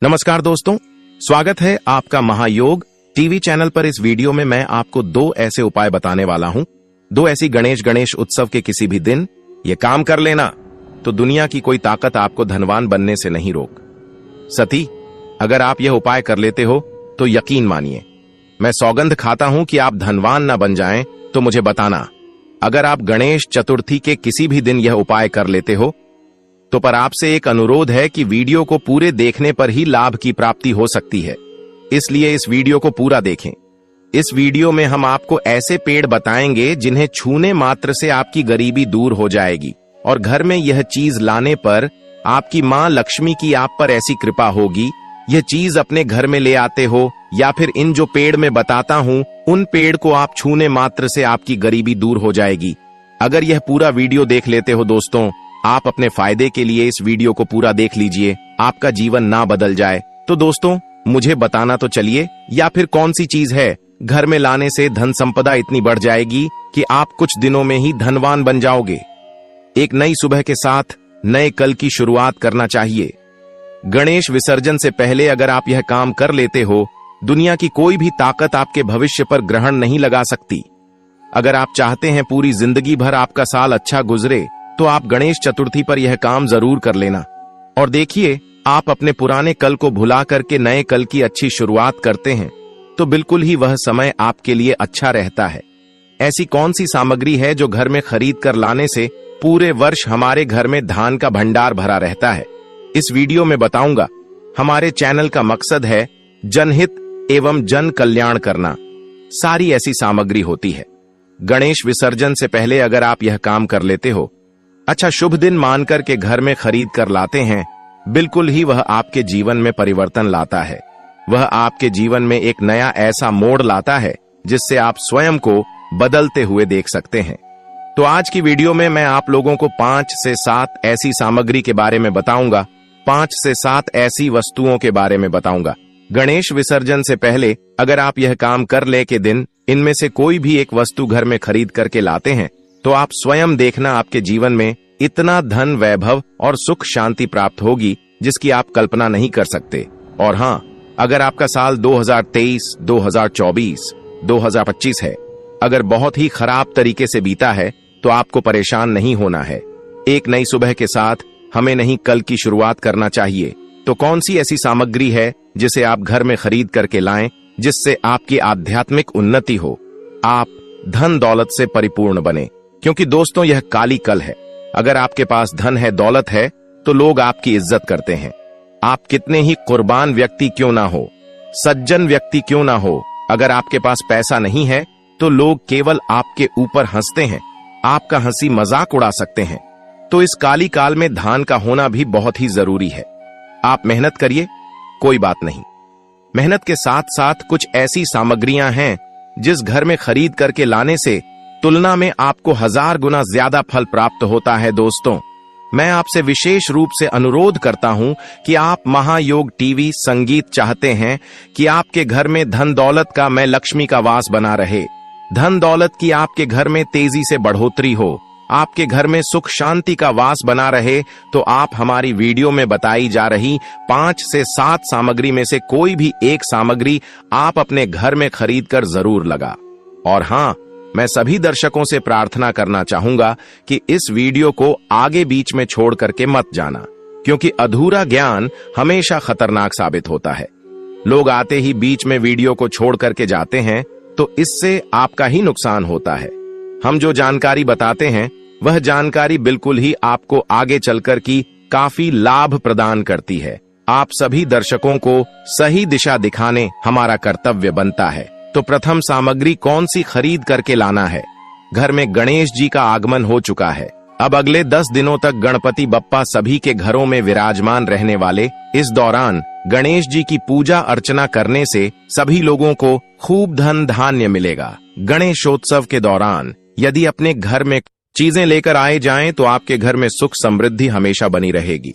नमस्कार दोस्तों, स्वागत है आपका महायोग टीवी चैनल पर। इस वीडियो में मैं आपको दो ऐसे उपाय बताने वाला हूं, दो ऐसी गणेश उत्सव के किसी भी दिन ये काम कर लेना तो दुनिया की कोई ताकत आपको धनवान बनने से नहीं रोक सती। अगर आप यह उपाय कर लेते हो तो यकीन मानिए, मैं सौगंध खाता हूं कि आप धनवान ना बन जाएं। तो मुझे बताना, अगर आप गणेश चतुर्थी के किसी भी दिन यह उपाय कर लेते हो तो पर आपसे एक अनुरोध है कि वीडियो को पूरे देखने पर ही लाभ की प्राप्ति हो सकती है, इसलिए इस वीडियो को पूरा देखें। इस वीडियो में हम आपको ऐसे पेड़ बताएंगे जिन्हें छूने मात्र से आपकी गरीबी दूर हो जाएगी और घर में यह चीज लाने पर आपकी मां लक्ष्मी की आप पर ऐसी कृपा होगी। यह चीज अपने घर में ले आते हो या फिर इन जो पेड़ में बताता हूं उन पेड़ को आप छूने मात्र से आपकी गरीबी दूर हो जाएगी। अगर यह पूरा वीडियो देख लेते हो दोस्तों, आप अपने फायदे के लिए इस वीडियो को पूरा देख लीजिए, आपका जीवन ना बदल जाए। तो दोस्तों मुझे बताना तो चलिए, या फिर कौन सी चीज है घर में लाने से धन संपदा इतनी बढ़ जाएगी कि आप कुछ दिनों में ही धनवान बन जाओगे। एक नई सुबह के साथ नए कल की शुरुआत करना चाहिए। गणेश विसर्जन से पहले अगर आप यह काम कर लेते हो, दुनिया की कोई भी ताकत आपके भविष्य पर ग्रहण नहीं लगा सकती। अगर आप चाहते हैं पूरी जिंदगी भर आपका साल अच्छा गुजरे तो आप गणेश चतुर्थी पर यह काम जरूर कर लेना और देखिए, आप अपने पुराने कल को भुला करके नए कल की अच्छी शुरुआत करते हैं तो बिल्कुल ही वह समय आपके लिए अच्छा रहता है। ऐसी कौन सी सामग्री है जो घर में खरीद कर लाने से पूरे वर्ष हमारे घर में धान का भंडार भरा रहता है, इस वीडियो में बताऊंगा। हमारे चैनल का मकसद है जनहित एवं जन कल्याण करना। सारी ऐसी सामग्री होती है। गणेश विसर्जन से पहले अगर आप यह काम कर लेते हो, अच्छा शुभ दिन मानकर के घर में खरीद कर लाते हैं, बिल्कुल ही वह आपके जीवन में परिवर्तन लाता है। वह आपके जीवन में एक नया ऐसा मोड़ लाता है जिससे आप स्वयं को बदलते हुए देख सकते हैं। तो आज की वीडियो में मैं आप लोगों को 5 से 7 ऐसी सामग्री के बारे में बताऊंगा, 5 से 7 ऐसी वस्तुओं के बारे में बताऊंगा। गणेश विसर्जन से पहले अगर आप यह काम कर ले के दिन इनमें से कोई भी एक वस्तु घर में खरीद करके लाते हैं तो आप स्वयं देखना, आपके जीवन में इतना धन वैभव और सुख शांति प्राप्त होगी जिसकी आप कल्पना नहीं कर सकते। और हाँ, अगर आपका साल 2023, 2024, 2025 है, अगर बहुत ही खराब तरीके से बीता है तो आपको परेशान नहीं होना है। एक नई सुबह के साथ हमें नहीं कल की शुरुआत करना चाहिए। तो कौन सी ऐसी सामग्री है जिसे आप घर में खरीद करके लाएं जिससे आपकी आध्यात्मिक उन्नति हो, आप धन दौलत से परिपूर्ण बने। क्योंकि दोस्तों यह काली कल है। अगर आपके पास धन है, दौलत है तो लोग आपकी इज्जत करते हैं। आप कितने ही कुर्बान व्यक्ति क्यों ना हो, सज्जन व्यक्ति क्यों ना हो, अगर आपके पास पैसा नहीं है तो लोग केवल आपके ऊपर हंसते हैं, आपका हंसी मजाक उड़ा सकते हैं। तो इस काली काल में दान का होना भी बहुत ही जरूरी है। आप मेहनत करिए, कोई बात नहीं। मेहनत के साथ साथ कुछ ऐसी सामग्रियां हैं जिस घर में खरीद करके लाने से तुलना में आपको 1000 गुना ज्यादा फल प्राप्त होता है। दोस्तों मैं आपसे विशेष रूप से अनुरोध करता हूं कि आप महायोग टीवी संगीत चाहते हैं कि आपके घर में धन दौलत का, मैं लक्ष्मी का वास बना रहे, धन दौलत की आपके घर में तेजी से बढ़ोतरी हो, आपके घर में सुख शांति का वास बना रहे, तो आप हमारी वीडियो में बताई जा रही 5 से 7 सामग्री में से कोई भी एक सामग्री आप अपने घर में खरीद कर जरूर लगा। और हाँ, मैं सभी दर्शकों से प्रार्थना करना चाहूंगा कि इस वीडियो को आगे बीच में छोड़ करके मत जाना, क्योंकि अधूरा ज्ञान हमेशा खतरनाक साबित होता है। लोग आते ही बीच में वीडियो को छोड़ करके जाते हैं तो इससे आपका ही नुकसान होता है। हम जो जानकारी बताते हैं वह जानकारी बिल्कुल ही आपको आगे चलकर की काफी लाभ प्रदान करती है। आप सभी दर्शकों को सही दिशा दिखाने हमारा कर्तव्य बनता है। तो प्रथम सामग्री कौन सी खरीद करके लाना है। घर में गणेश जी का आगमन हो चुका है। अब अगले 10 दिनों तक गणपति बप्पा सभी के घरों में विराजमान रहने वाले। इस दौरान गणेश जी की पूजा अर्चना करने से सभी लोगों को खूब धन धान्य मिलेगा। गणेशोत्सव के दौरान यदि अपने घर में चीजें लेकर आए जाएं तो आपके घर में सुख समृद्धि हमेशा बनी रहेगी,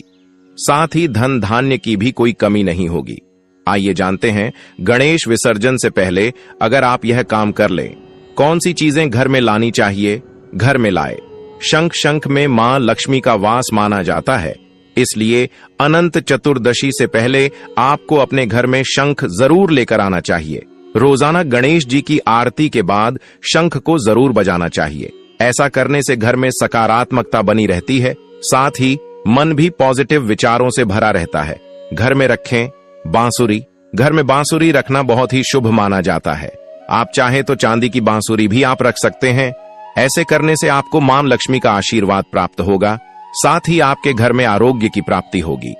साथ ही धन धान्य की भी कोई कमी नहीं होगी। आइए जानते हैं, गणेश विसर्जन से पहले अगर आप यह काम कर लें, कौन सी चीजें घर में लानी चाहिए। घर में लाए शंख में मां लक्ष्मी का वास माना जाता है, इसलिए अनंत चतुर्दशी से पहले आपको अपने घर में शंख जरूर लेकर आना चाहिए। रोजाना गणेश जी की आरती के बाद शंख को जरूर बजाना चाहिए। ऐसा करने से घर में सकारात्मकता बनी रहती है, साथ ही मन भी पॉजिटिव विचारों से भरा रहता है। घर में रखें बांसुरी। घर में बांसुरी रखना बहुत ही शुभ माना जाता है। आप चाहें तो चांदी की बांसुरी भी आप रख सकते हैं। ऐसे करने से आपको मां लक्ष्मी का आशीर्वाद प्राप्त होगा, साथ ही आपके घर में आरोग्य की प्राप्ति होगी।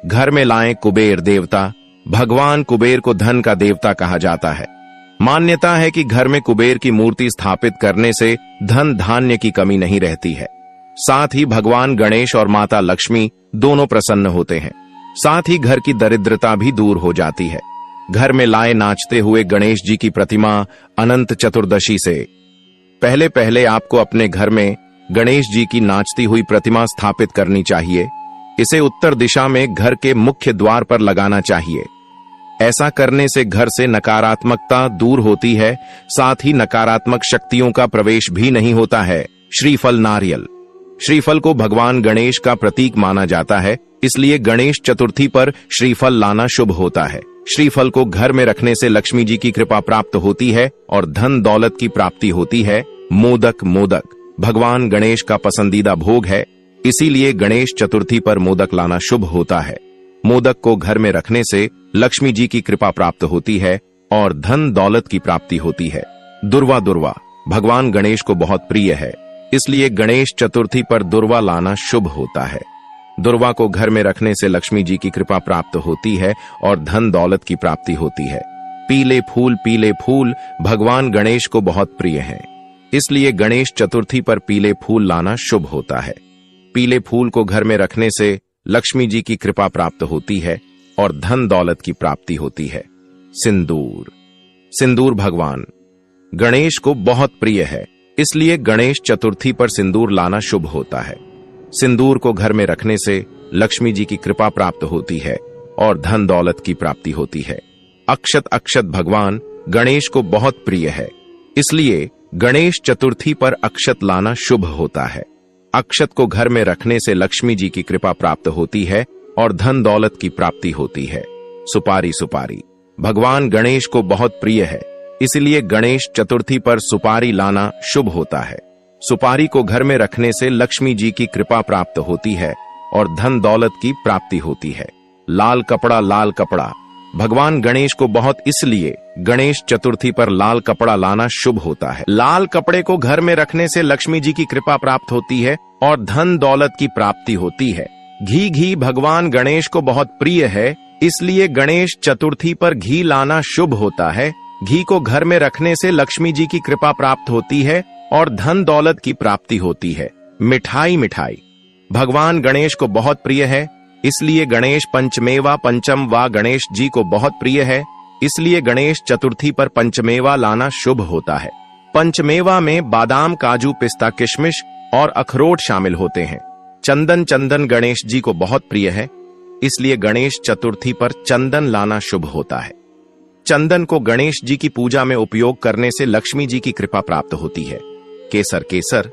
घर में लाएं कुबेर देवता। भगवान कुबेर को धन का देवता कहा जाता है। मान्यता है कि घर में कुबेर की मूर्ति स्थापित करने से धन धान्य की कमी नहीं रहती है। साथ ही भगवान गणेश और माता लक्ष्मी दोनों प्रसन्न होते हैं। साथ ही घर की दरिद्रता भी दूर हो जाती है। घर में लाए नाचते हुए गणेश जी की प्रतिमा अनंत चतुर्दशी से पहले पहले आपको अपने घर में गणेश जी की नाचती हुई प्रतिमा स्थापित करनी चाहिए। इसे उत्तर दिशा में घर के मुख्य द्वार पर लगाना चाहिए। ऐसा करने से घर से नकारात्मकता दूर होती है, साथ ही नकारात्मक शक्तियों का प्रवेश भी नहीं होता है। श्रीफल नारियल। श्रीफल को भगवान गणेश का प्रतीक माना जाता है, इसलिए गणेश चतुर्थी पर श्रीफल लाना शुभ होता है। श्रीफल को घर में रखने से लक्ष्मी जी की कृपा प्राप्त होती है और धन दौलत की प्राप्ति होती है। मोदक भगवान गणेश का पसंदीदा भोग है, इसीलिए गणेश चतुर्थी पर मोदक लाना शुभ होता है। मोदक को घर में रखने से लक्ष्मी जी की कृपा प्राप्त होती है और धन दौलत की प्राप्ति होती है। दुर्वा भगवान गणेश को बहुत प्रिय है, इसलिए गणेश चतुर्थी पर दुर्वा लाना शुभ होता है। दुर्वा को घर में रखने से लक्ष्मी जी की कृपा प्राप्त होती है और धन दौलत की प्राप्ति होती है। पीले फूल भगवान गणेश को बहुत प्रिय हैं, इसलिए गणेश चतुर्थी पर पीले फूल लाना शुभ होता है। पीले फूल को घर में रखने से लक्ष्मी जी की कृपा प्राप्त होती है और धन दौलत की प्राप्ति होती है। सिंदूर भगवान गणेश को बहुत प्रिय है, इसलिए गणेश चतुर्थी पर सिंदूर लाना शुभ होता है। सिंदूर को घर में रखने से लक्ष्मी जी की कृपा प्राप्त होती है और धन दौलत की प्राप्ति होती है। अक्षत भगवान गणेश को बहुत प्रिय है, इसलिए गणेश चतुर्थी पर अक्षत लाना शुभ होता है। अक्षत को घर में रखने से लक्ष्मी जी की कृपा प्राप्त होती है और धन दौलत की प्राप्ति होती है। सुपारी भगवान गणेश को बहुत प्रिय है, इसलिए गणेश चतुर्थी पर सुपारी लाना शुभ होता है। सुपारी को घर में रखने से लक्ष्मी जी की कृपा प्राप्त होती है और धन दौलत की प्राप्ति होती है। लाल कपड़ा भगवान गणेश को बहुत, इसलिए गणेश चतुर्थी पर लाल कपड़ा लाना शुभ होता है। लाल कपड़े को घर में रखने से लक्ष्मी जी की कृपा प्राप्त होती है और धन दौलत की प्राप्ति होती है। घी भगवान गणेश को बहुत प्रिय है, इसलिए गणेश चतुर्थी पर घी लाना शुभ होता है। घी को घर में रखने से लक्ष्मी जी की कृपा प्राप्त होती है और धन दौलत की प्राप्ति होती है। मिठाई भगवान गणेश को बहुत प्रिय है, इसलिए गणेश पंचम व गणेश जी को बहुत प्रिय है, इसलिए गणेश चतुर्थी पर पंचमेवा लाना शुभ होता है। पंचमेवा में बादाम, काजू, पिस्ता, किशमिश और अखरोट शामिल होते हैं। चंदन गणेश जी को बहुत प्रिय है, इसलिए गणेश चतुर्थी पर चंदन लाना शुभ होता है। चंदन को गणेश जी की पूजा में उपयोग करने से लक्ष्मी जी की कृपा प्राप्त होती है। केसर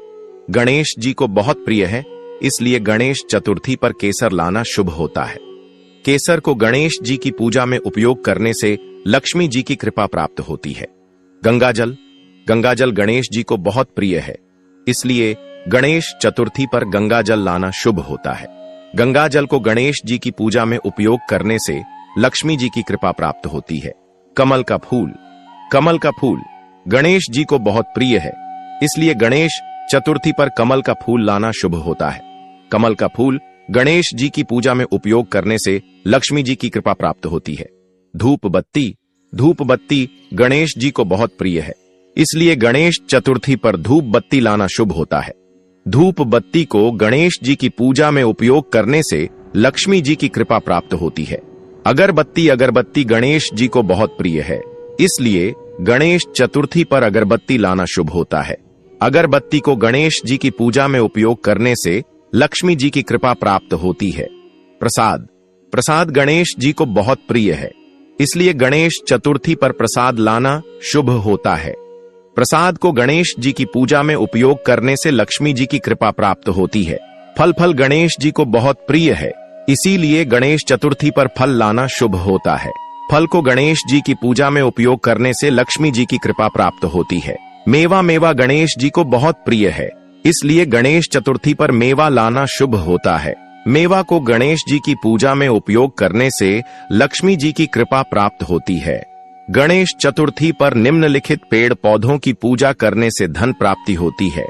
गणेश जी को बहुत प्रिय है, इसलिए गणेश चतुर्थी पर केसर लाना शुभ होता है। केसर को गणेश जी की पूजा में उपयोग करने से लक्ष्मी जी की कृपा प्राप्त होती है। गंगा जल गणेश जी को बहुत प्रिय है, इसलिए गणेश चतुर्थी पर गंगा जल लाना शुभ होता है। गंगा जल को गणेश जी की पूजा में उपयोग करने से लक्ष्मी जी की कृपा प्राप्त होती है। कमल का फूल गणेश जी को बहुत प्रिय है, इसलिए गणेश चतुर्थी पर कमल का फूल लाना शुभ होता है। कमल का फूल गणेश जी की पूजा में उपयोग करने से लक्ष्मी जी की कृपा प्राप्त होती है। धूप बत्ती गणेश जी को बहुत प्रिय है, इसलिए गणेश चतुर्थी पर धूप बत्ती लाना शुभ होता है। धूप बत्ती को गणेश जी की पूजा में उपयोग करने से लक्ष्मी जी की कृपा प्राप्त होती है। अगरबत्ती गणेश जी को बहुत प्रिय है, इसलिए गणेश चतुर्थी पर अगरबत्ती लाना शुभ होता है। अगरबत्ती को गणेश जी की पूजा में उपयोग करने से लक्ष्मी जी की कृपा प्राप्त होती है। प्रसाद गणेश जी को बहुत प्रिय है, इसलिए गणेश चतुर्थी पर प्रसाद लाना शुभ होता है। प्रसाद को गणेश जी की पूजा में उपयोग करने से लक्ष्मी जी की कृपा प्राप्त होती है। फल फल गणेश जी को बहुत प्रिय है, इसीलिए गणेश चतुर्थी पर फल लाना शुभ होता है। फल को गणेश जी की पूजा में उपयोग करने से लक्ष्मी जी की कृपा प्राप्त होती है। मेवा मेवा गणेश जी को बहुत प्रिय है, इसलिए गणेश चतुर्थी पर मेवा लाना शुभ होता है। मेवा को गणेश जी की पूजा में उपयोग करने से लक्ष्मी जी की कृपा प्राप्त होती है। गणेश चतुर्थी पर निम्नलिखित पेड़ पौधों की पूजा करने से धन प्राप्ति होती है।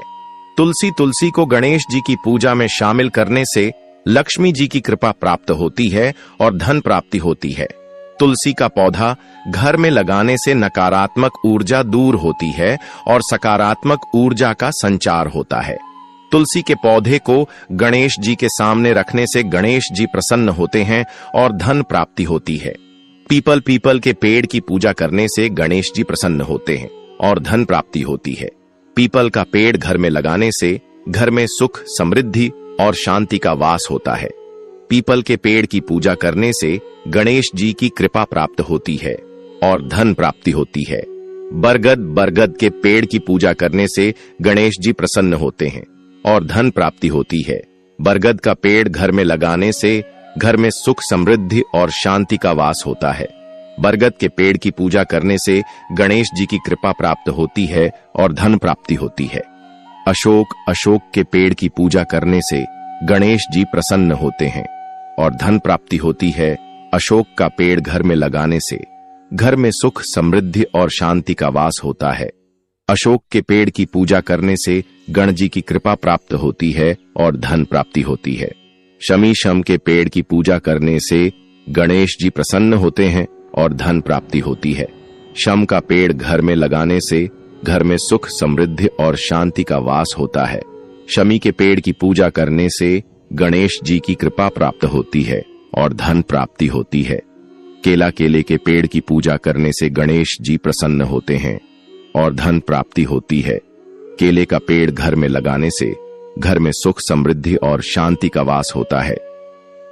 तुलसी को गणेश जी की पूजा में शामिल करने से लक्ष्मी जी की कृपा प्राप्त होती है और धन प्राप्ति होती है। तुलसी का पौधा घर में लगाने से नकारात्मक ऊर्जा दूर होती है और सकारात्मक ऊर्जा का संचार होता है। तुलसी के पौधे को गणेश जी के सामने रखने से गणेश जी प्रसन्न होते हैं और धन प्राप्ति होती है। पीपल के पेड़ की पूजा करने से गणेश जी प्रसन्न होते हैं और धन प्राप्ति होती है। पीपल का पेड़ घर में लगाने से घर में सुख, समृद्धि और शांति का वास होता है। पीपल के पेड़ की पूजा करने से गणेश जी की कृपा प्राप्त होती है और धन प्राप्ति होती है। बरगद के पेड़ की पूजा करने से गणेश जी प्रसन्न होते हैं और धन प्राप्ति होती है। बरगद का पेड़ घर में लगाने से घर में सुख, समृद्धि और शांति का वास होता है। बरगद के पेड़ की पूजा करने से गणेश जी की कृपा प्राप्त होती है और धन प्राप्ति होती है। अशोक के पेड़ की पूजा करने से गणेश जी प्रसन्न होते हैं और धन प्राप्ति होती है। अशोक का पेड़ घर में लगाने से घर में सुख, समृद्धि और शांति का वास होता है। अशोक के पेड़ की पूजा करने से गण जी की कृपा प्राप्त होती है और धन प्राप्ति होती है। शम के पेड़ की पूजा करने से गणेश जी प्रसन्न होते हैं और धन प्राप्ति होती है। शम का पेड़ घर में लगाने से घर में सुख, समृद्धि और शांति का वास होता है। शमी के पेड़ की पूजा करने से गणेश जी की कृपा प्राप्त होती है और धन प्राप्ति होती है। केले के पेड़ की पूजा करने से गणेश जी प्रसन्न होते हैं और धन प्राप्ति होती है। केले का पेड़ घर में लगाने से घर में सुख, समृद्धि और शांति का वास होता है।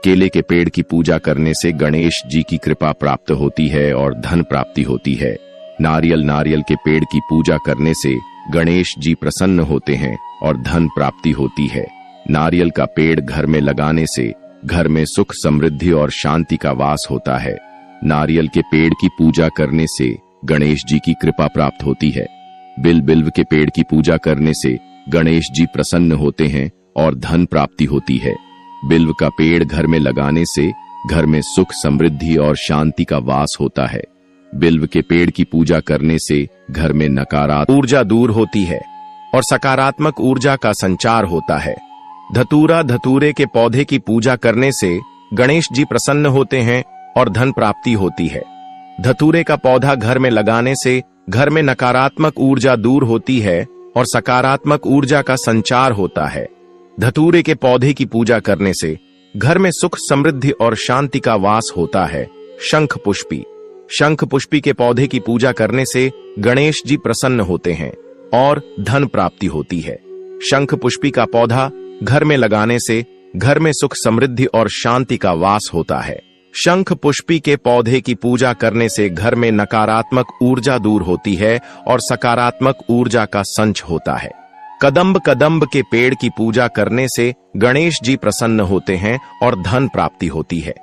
केले के पेड़ की पूजा करने से गणेश जी की कृपा प्राप्त होती है और धन प्राप्ति होती है। नारियल के पेड़ की पूजा करने से गणेश जी प्रसन्न होते हैं और धन प्राप्ति होती है। नारियल का पेड़ घर में लगाने से घर में सुख, समृद्धि और शांति का वास होता है। नारियल के पेड़ की पूजा करने से गणेश जी की कृपा प्राप्त होती है। बिल्व के पेड़ की पूजा करने से गणेश जी प्रसन्न होते हैं और धन प्राप्ति होती है। बिल्व का पेड़ घर में लगाने से घर में सुख, समृद्धि और शांति का वास होता है। बिल्व के पेड़ की पूजा करने से घर में नकारात्मक ऊर्जा दूर होती है और सकारात्मक ऊर्जा का संचार होता है। धतूरे के पौधे की पूजा करने से गणेश जी प्रसन्न होते हैं और धन प्राप्ति होती है। धतूरे का पौधा घर में लगाने से घर में नकारात्मक ऊर्जा दूर होती है और सकारात्मक ऊर्जा का संचार होता है। धतूरे के पौधे की पूजा करने से घर में सुख, समृद्धि और शांति का वास होता है। शंख पुष्पी के पौधे की पूजा करने से गणेश जी प्रसन्न होते हैं और धन प्राप्ति होती है। शंख पुष्पी का पौधा घर में लगाने से घर में सुख, समृद्धि और शांति का वास होता है। शंख पुष्पी के पौधे की पूजा करने से घर में नकारात्मक ऊर्जा दूर होती है और सकारात्मक ऊर्जा का संच होता है। कदम्ब के पेड़ की पूजा करने से गणेश जी प्रसन्न होते हैं और धन प्राप्ति होती है।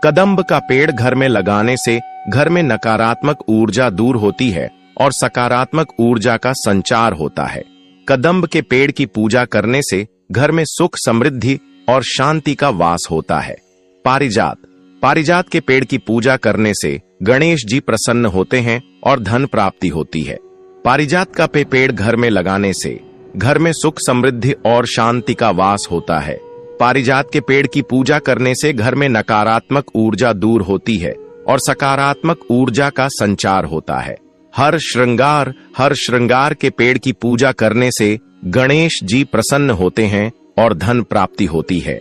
कदम्ब का पेड़ घर में लगाने से घर में नकारात्मक ऊर्जा दूर होती है और सकारात्मक ऊर्जा का संचार होता है। कदम्ब के पेड़ की पूजा करने से घर में सुख, समृद्धि और शांति का वास होता है। पारिजात के पेड़ की पूजा करने से गणेश जी प्रसन्न होते हैं और धन प्राप्ति होती है। पारिजात का पेड़ घर में लगाने से घर में सुख, समृद्धि और शांति का वास होता है। पारिजात के पेड़ की पूजा करने से घर में नकारात्मक ऊर्जा दूर होती है और सकारात्मक ऊर्जा का संचार होता है। हर श्रृंगार के पेड़ की पूजा करने से गणेश जी प्रसन्न होते हैं और धन प्राप्ति होती है।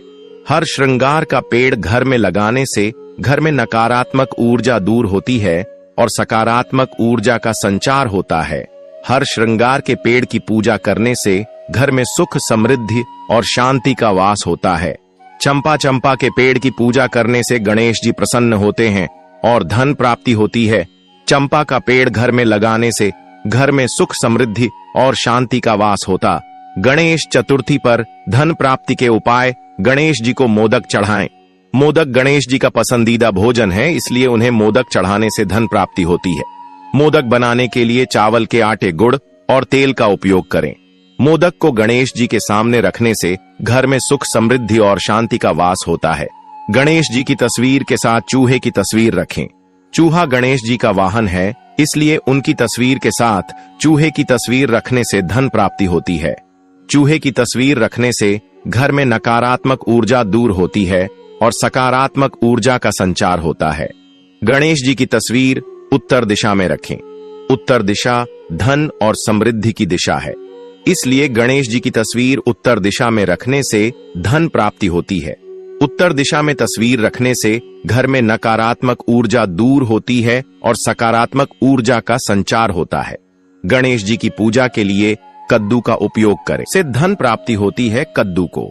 हर श्रृंगार का पेड़ घर में लगाने से घर में नकारात्मक ऊर्जा दूर होती है और सकारात्मक ऊर्जा का संचार होता है। हर श्रृंगार के पेड़ की पूजा करने से घर में सुख, समृद्धि और शांति का वास होता है। चंपा के पेड़ की पूजा करने से गणेश जी प्रसन्न होते हैं और धन प्राप्ति होती है। चंपा का पेड़ घर में लगाने से घर में सुख, समृद्धि और शांति का वास होता गणेश चतुर्थी पर धन प्राप्ति के उपाय। गणेश जी को मोदक चढ़ाएं। मोदक गणेश जी का पसंदीदा भोजन है, इसलिए उन्हें मोदक चढ़ाने से धन प्राप्ति होती है। मोदक बनाने के लिए चावल के आटे, गुड़ और तेल का उपयोग करें। मोदक को गणेश जी के सामने रखने से घर में सुख, समृद्धि और शांति का वास होता है। गणेश जी की तस्वीर के साथ चूहे की तस्वीर रखें। चूहा गणेश जी का वाहन है, इसलिए उनकी तस्वीर के साथ चूहे की तस्वीर रखने से धन प्राप्ति होती है। चूहे की तस्वीर रखने से घर में नकारात्मक ऊर्जा दूर होती है और सकारात्मक ऊर्जा का संचार होता है। गणेश जी की तस्वीर उत्तर दिशा में रखें। उत्तर दिशा धन और समृद्धि की दिशा है, इसलिए गणेश जी की तस्वीर उत्तर दिशा में रखने से धन प्राप्ति होती है। उत्तर दिशा में तस्वीर रखने से घर में नकारात्मक ऊर्जा दूर होती है और सकारात्मक ऊर्जा का संचार होता है। गणेश जी की पूजा के लिए कद्दू का उपयोग करें, से धन प्राप्ति होती है। कद्दू को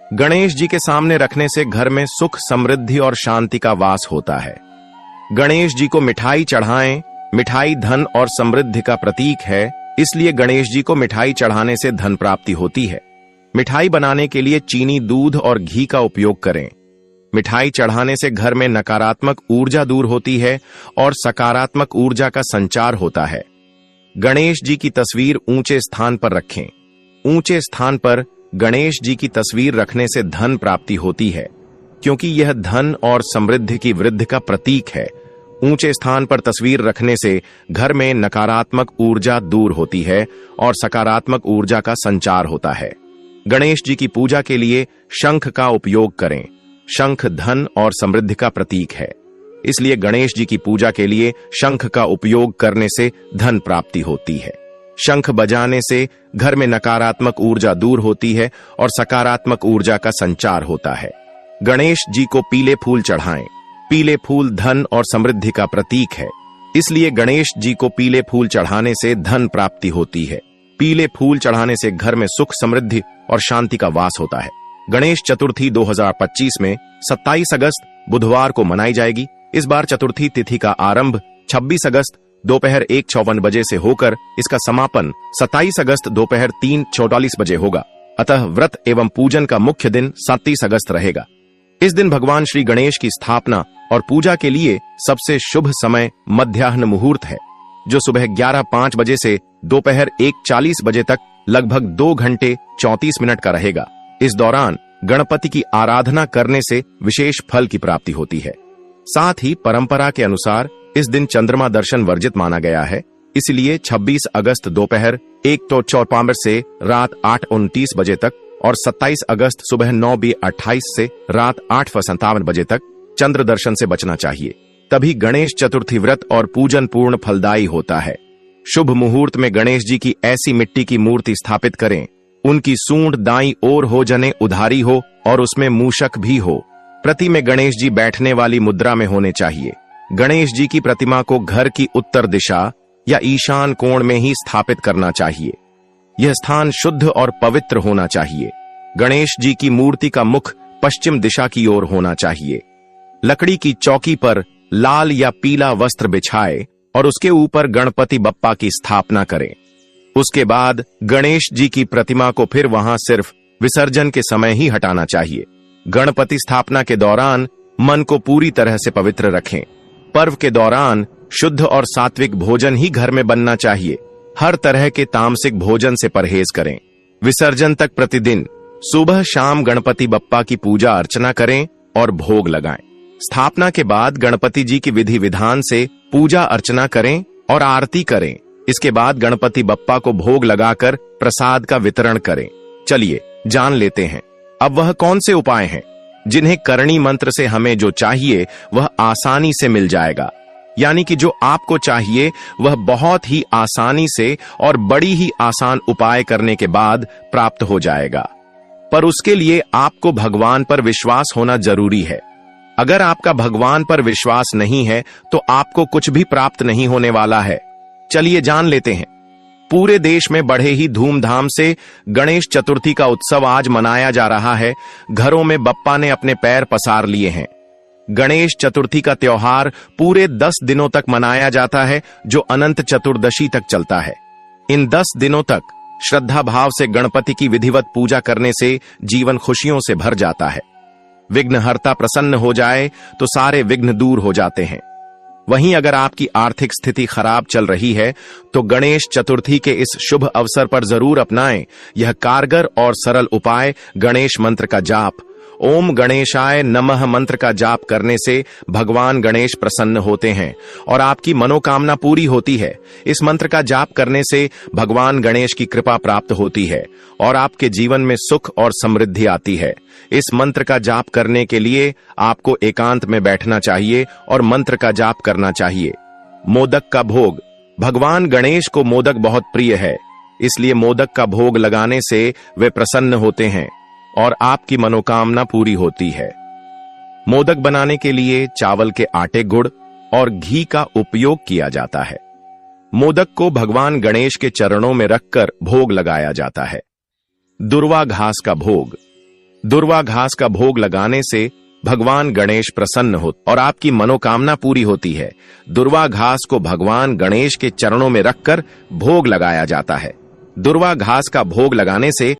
गणेश जी के सामने रखने से घर में सुख, समृद्धि और शांति का वास होता है। गणेश जी को मिठाई चढ़ाएं। मिठाई धन और समृद्धि का प्रतीक है, इसलिए गणेश जी को मिठाई चढ़ाने से धन प्राप्ति होती है। मिठाई बनाने के लिए चीनी, दूध और घी का उपयोग करें। मिठाई चढ़ाने से घर में नकारात्मक ऊर्जा दूर होती है और सकारात्मक ऊर्जा का संचार होता है। गणेश जी की तस्वीर ऊंचे स्थान पर रखें। ऊंचे स्थान पर गणेश जी की तस्वीर रखने से धन प्राप्ति होती है, क्योंकि यह धन और समृद्धि की वृद्धि का प्रतीक है। ऊंचे स्थान पर तस्वीर रखने से घर में नकारात्मक ऊर्जा दूर होती है और सकारात्मक ऊर्जा का संचार होता है। गणेश जी की पूजा के लिए शंख का उपयोग करें। शंख धन और समृद्धि का प्रतीक है, इसलिए गणेश जी की पूजा के लिए शंख का उपयोग करने से धन प्राप्ति होती है। शंख बजाने से घर में नकारात्मक ऊर्जा दूर होती है और सकारात्मक ऊर्जा का संचार होता है। गणेश जी को पीले फूल चढ़ाएं। पीले फूल धन और समृद्धि का प्रतीक है, इसलिए गणेश जी को पीले फूल चढ़ाने से धन प्राप्ति होती है। पीले फूल चढ़ाने से घर में सुख, समृद्धि और शांति का वास होता है। गणेश चतुर्थी 2025 में 27 अगस्त बुधवार को मनाई जाएगी। इस बार चतुर्थी तिथि का आरंभ 26 अगस्त दोपहर 1:54 बजे से होकर इसका समापन 27 अगस्त दोपहर 3:44 बजे होगा। अतः व्रत एवं पूजन का मुख्य दिन 27 अगस्त रहेगा। इस दिन भगवान श्री गणेश की स्थापना और पूजा के लिए सबसे शुभ समय मध्याह्न मुहूर्त है, जो सुबह 11:05 बजे से दोपहर 1:40 बजे तक लगभग 2 घंटे 34 मिनट का रहेगा। इस दौरान गणपति की आराधना करने से विशेष फल की प्राप्ति होती है। साथ ही परंपरा के अनुसार इस दिन चंद्रमा दर्शन वर्जित माना गया है, इसलिए 26 अगस्त दोपहर 1:54 से रात 8:29 बजे तक और 27 अगस्त सुबह 9:28 से रात 8:57 बजे तक चंद्र दर्शन से बचना चाहिए। तभी गणेश चतुर्थी व्रत और पूजन पूर्ण फलदायी होता है। शुभ मुहूर्त में गणेश जी की ऐसी मिट्टी की मूर्ति स्थापित करें, उनकी सूंड दाईं ओर हो, जने उधारी हो और उसमें मूषक भी हो। प्रति में गणेश जी बैठने वाली मुद्रा में होने चाहिए। गणेश जी की प्रतिमा को घर की उत्तर दिशा या ईशान कोण में ही स्थापित करना चाहिए। यह स्थान शुद्ध और पवित्र होना चाहिए। गणेश जी की मूर्ति का मुख पश्चिम दिशा की ओर होना चाहिए। लकड़ी की चौकी पर लाल या पीला वस्त्र बिछाए और उसके ऊपर गणपति बप्पा की स्थापना करें। उसके बाद गणेश जी की प्रतिमा को फिर वहां सिर्फ विसर्जन के समय ही हटाना चाहिए। गणपति स्थापना के दौरान मन को पूरी तरह से पवित्र रखें। पर्व के दौरान शुद्ध और सात्विक भोजन ही घर में बनना चाहिए। हर तरह के तामसिक भोजन से परहेज करें। विसर्जन तक प्रतिदिन सुबह शाम गणपति बप्पा की पूजा अर्चना करें और भोग लगाएं। स्थापना के बाद गणपति जी की विधि विधान से पूजा अर्चना करें और आरती करें। इसके बाद गणपति बप्पा को भोग लगाकर प्रसाद का वितरण करें। चलिए जान लेते हैं अब वह कौन से उपाय हैं जिन्हें करणी मंत्र से हमें जो चाहिए वह आसानी से मिल जाएगा। यानी कि जो आपको चाहिए वह बहुत ही आसानी से और बड़ी ही आसान उपाय करने के बाद प्राप्त हो जाएगा। पर उसके लिए आपको भगवान पर विश्वास होना जरूरी है। अगर आपका भगवान पर विश्वास नहीं है तो आपको कुछ भी प्राप्त नहीं होने वाला है। चलिए जान लेते हैं। पूरे देश में बड़े ही धूमधाम से गणेश चतुर्थी का उत्सव आज मनाया जा रहा है। घरों में बप्पा ने अपने पैर पसार लिए हैं। गणेश चतुर्थी का त्योहार पूरे 10 दिनों तक मनाया जाता है, जो अनंत चतुर्दशी तक चलता है। इन 10 दिनों तक श्रद्धा भाव से गणपति की विधिवत पूजा करने से जीवन खुशियों से भर जाता है। विघ्नहर्ता प्रसन्न हो जाए तो सारे विघ्न दूर हो जाते हैं। वहीं अगर आपकी आर्थिक स्थिति खराब चल रही है तो गणेश चतुर्थी के इस शुभ अवसर पर जरूर अपनाएं यह कारगर और सरल उपाय गणेश मंत्र का जाप। ओम गणेशाय नमः मंत्र का जाप करने से भगवान गणेश प्रसन्न होते हैं और आपकी मनोकामना पूरी होती है। इस मंत्र का जाप करने से भगवान गणेश की कृपा प्राप्त होती है और आपके जीवन में सुख और समृद्धि आती है। इस मंत्र का जाप करने के लिए आपको एकांत में बैठना चाहिए और मंत्र का जाप करना चाहिए। मोदक का भोग। भगवान गणेश को मोदक बहुत प्रिय है, इसलिए मोदक का भोग लगाने से वे प्रसन्न होते हैं और आपकी मनोकामना पूरी होती है। मोदक बनाने के लिए चावल के आटे, गुड़ और घी का उपयोग किया जाता है। मोदक को भगवान गणेश के चरणों में रखकर भोग लगाया जाता है। दुर्वा घास का भोग। दुर्वा घास का भोग लगाने से भगवान गणेश प्रसन्न होते और आपकी मनोकामना पूरी होती है। दुर्वा घास को भगवान गणेश के चरणों में रखकर भोग लगाया जाता है। दुर्वा घास का भोग लगाने से